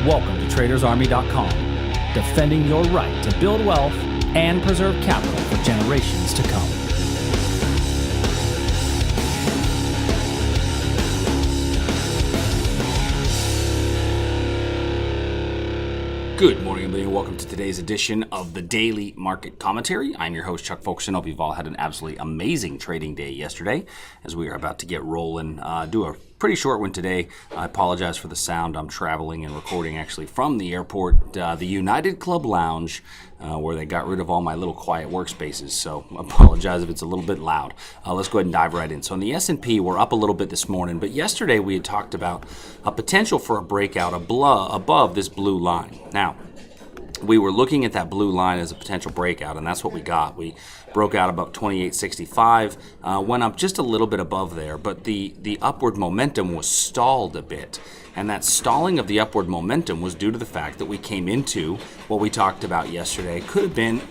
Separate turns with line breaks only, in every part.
Welcome to TradersArmy.com, defending your right to build wealth and preserve capital for generations to come. Good morning, everybody, and welcome to today's edition of the Daily Market Commentary. I'm your host, Chuck Fulkerson. Hope you've all had an absolutely amazing trading day yesterday as we are about to get rolling. Do a pretty short one today. I apologize for the sound. I'm traveling and recording actually from the airport, the United Club Lounge, where they got rid of all my little quiet workspaces. So I apologize if it's a little bit loud. Let's go ahead and dive right in. So in the S&P, we're up a little bit this morning, but yesterday we had talked about a potential for a breakout above this blue line. Now, we were looking at that blue line as a potential breakout, and that's what we got. We broke out above 28.65, went up just a little bit above there, but the upward momentum was stalled a bit. And that stalling of the upward momentum was due to the fact that we came into what we talked about yesterday. Could have been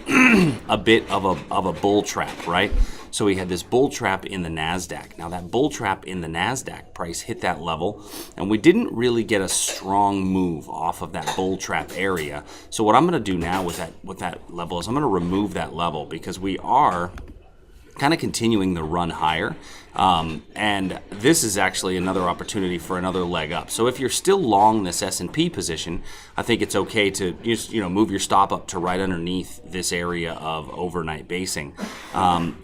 a bit of a bull trap, right? So we had this bull trap in the NASDAQ. Now that bull trap in the NASDAQ price hit that level, and we didn't really get a strong move off of that bull trap area. So what I'm going to do now with that level is I'm going to remove that level because we are kind of continuing the run higher. And this is actually another opportunity for another leg up. So if you're still long this S&P position, I think it's okay to just, move your stop up to right underneath this area of overnight basing.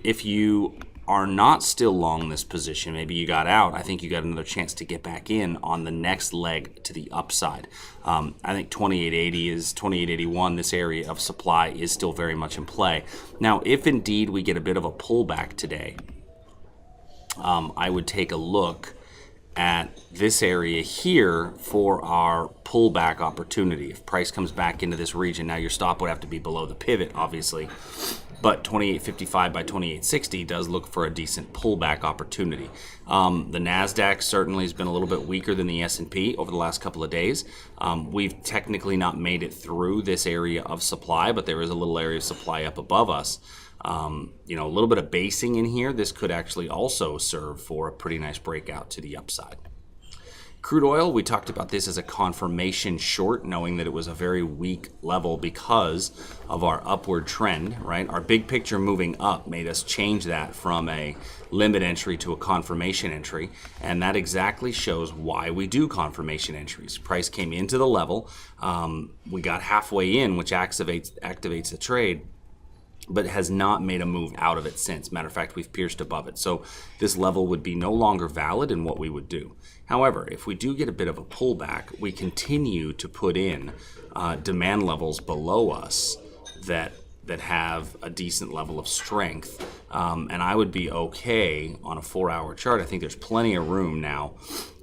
If you are not still long this position, maybe you got out, I think you got another chance to get back in on the next leg to the upside. I think 2881, this area of supply is still very much in play. Now, if indeed we get a bit of a pullback today, I would take a look at this area here for our pullback opportunity. If price comes back into this region, now your stop would have to be below the pivot, obviously. But 28.55 by 28.60 does look for a decent pullback opportunity. The NASDAQ certainly has been a little bit weaker than the S&P over the last couple of days. We've technically not made it through this area of supply, but there is a little area of supply up above us. A little bit of basing in here. This could actually also serve for a pretty nice breakout to the upside. Crude oil, we talked about this as a confirmation short, knowing that it was a very weak level because of our upward trend, right? Our big picture moving up made us change that from a limit entry to a confirmation entry, and that exactly shows why we do confirmation entries. Price came into the level, we got halfway in, which activates the trade, but has not made a move out of it since. Matter of fact, we've pierced above it. So this level would be no longer valid in what we would do. However, if we do get a bit of a pullback, we continue to put in demand levels below us that have a decent level of strength. And I would be okay on a 4-hour chart. I think there's plenty of room now.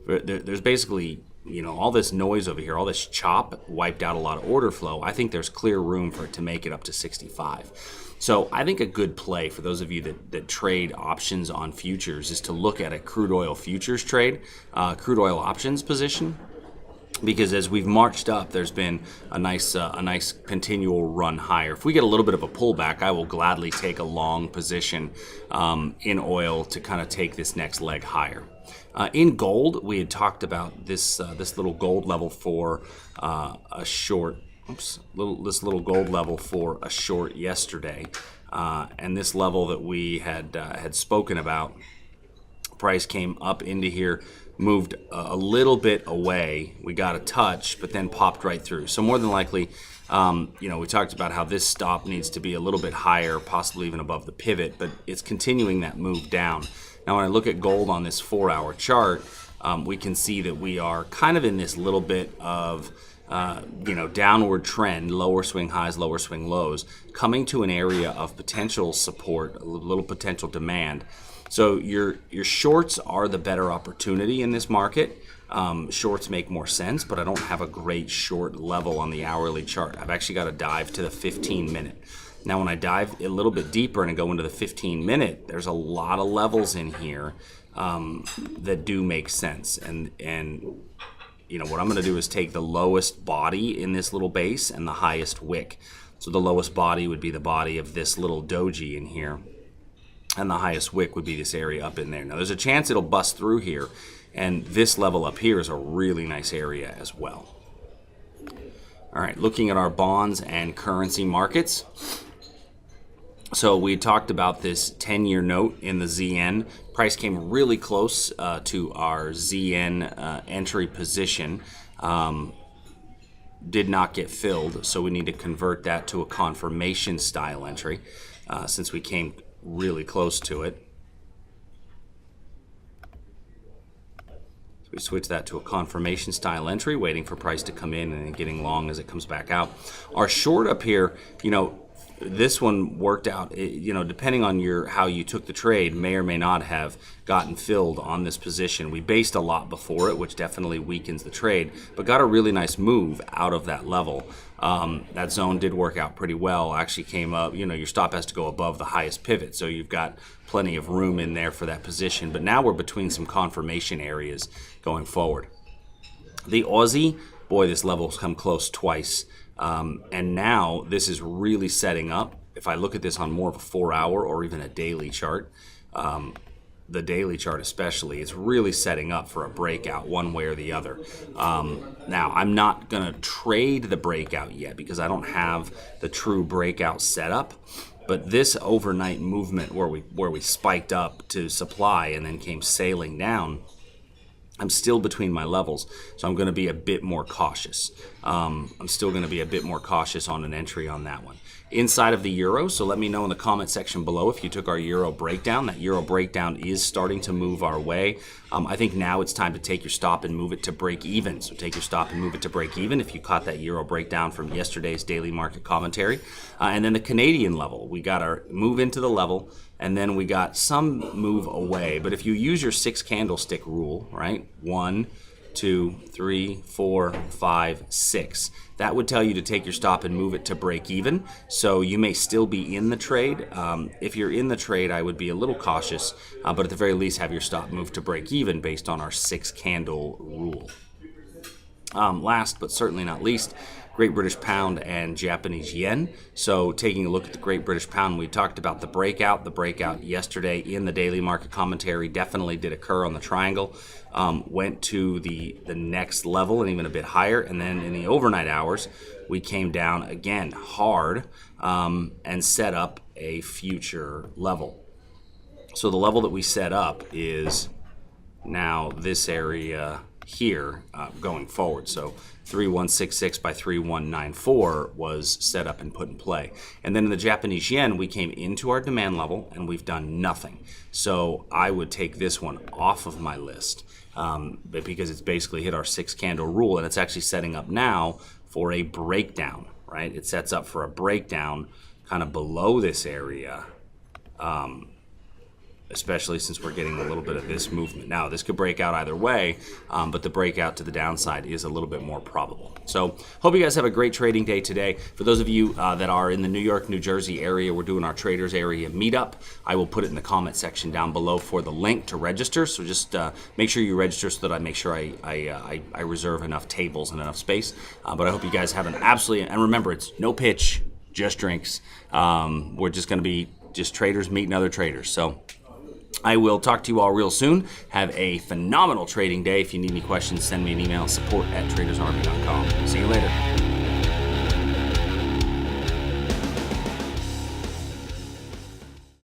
There's basically, all this noise over here, all this chop wiped out a lot of order flow. I think there's clear room for it to make it up to 65. So I think a good play for those of you that trade options on futures is to look at a crude oil futures trade, crude oil options position, because as we've marched up, there's been a nice continual run higher. If we get a little bit of a pullback, I will gladly take a long position in oil to kind of take this next leg higher. In gold, we had talked about this little gold level for a short. This little gold level for a short yesterday, and this level that we had spoken about. Price came up into here, moved a little bit away. We got a touch, but then popped right through. So more than likely, we talked about how this stop needs to be a little bit higher, possibly even above the pivot, but it's continuing that move down. Now, when I look at gold on this 4-hour chart, we can see that we are kind of in this little bit of downward trend, lower swing highs, lower swing lows, coming to an area of potential support, a little potential demand. So your shorts are the better opportunity in this market. Shorts make more sense, but I don't have a great short level on the hourly chart. I've actually got to dive to the 15-minute. Now, when I dive a little bit deeper and go into the 15-minute, there's a lot of levels in here that do make sense. And what I'm going to do is take the lowest body in this little base and the highest wick. So the lowest body would be the body of this little doji in here. and the highest wick would be this area up in there. Now, there's a chance it'll bust through here, and this level up here is a really nice area as well. All right, looking at our bonds and currency markets. So we talked about this 10-year note in the ZN. Price came really close to our ZN entry position. Did not get filled, so we need to convert that to a confirmation style entry since we came really close to it. So we switch that to a confirmation style entry, waiting for price to come in and then getting long as it comes back out. Our short up here, this one worked out, depending on how you took the trade, may or may not have gotten filled on this position. We based a lot before it, which definitely weakens the trade, but got a really nice move out of that level. That zone did work out pretty well. Actually came up, your stop has to go above the highest pivot, so you've got plenty of room in there for that position. But now we're between some confirmation areas going forward. The Aussie, boy, this level's come close twice. And now this is really setting up. If I look at this on more of a 4-hour or even a daily chart, the daily chart especially, it's really setting up for a breakout one way or the other. Now, I'm not going to trade the breakout yet because I don't have the true breakout setup. But this overnight movement where we spiked up to supply and then came sailing down, I'm still between my levels, so I'm going to be a bit more cautious. I'm still going to be a bit more cautious on an entry on that one. Inside of the euro, so let me know in the comment section below if you took our euro breakdown. That euro breakdown is starting to move our way. I think now it's time to take your stop and move it to break even. So take your stop and move it to break even if you caught that euro breakdown from yesterday's daily market commentary. And then the Canadian level, we got our move into the level, and then we got some move away. But if you use your 6 candlestick rule, right? 1, 2, 3, 4, 5, 6. That would tell you to take your stop and move it to break even. So you may still be in the trade. If you're in the trade, I would be a little cautious, but at the very least have your stop move to break even based on our 6 candle rule. Last but certainly not least, Great British Pound and Japanese Yen. So taking a look at the Great British Pound, we talked about the breakout. The breakout yesterday in the daily market commentary definitely did occur on the triangle. Went to the next level and even a bit higher. And then in the overnight hours, we came down again hard and set up a future level. So the level that we set up is now this area here going forward. So 3166 by 3194 was set up and put in play. And then in the Japanese yen, we came into our demand level and we've done nothing. So I would take this one off of my list because it's basically hit our 6 candle rule, and it's actually setting up now for a breakdown, right? It sets up for a breakdown kind of below this area, especially since we're getting a little bit of this movement. Now, this could break out either way, but the breakout to the downside is a little bit more probable. So, hope you guys have a great trading day today. For those of you that are in the New York, New Jersey area, we're doing our Traders Area Meetup. I will put it in the comment section down below for the link to register. So just make sure you register so that I make sure I reserve enough tables and enough space. But I hope you guys have an absolutely, and remember, it's no pitch, just drinks. We're just going to be just traders meeting other traders. So I will talk to you all real soon. Have a phenomenal trading day. If you need any questions, send me an email, support@tradersarmy.com. See you later.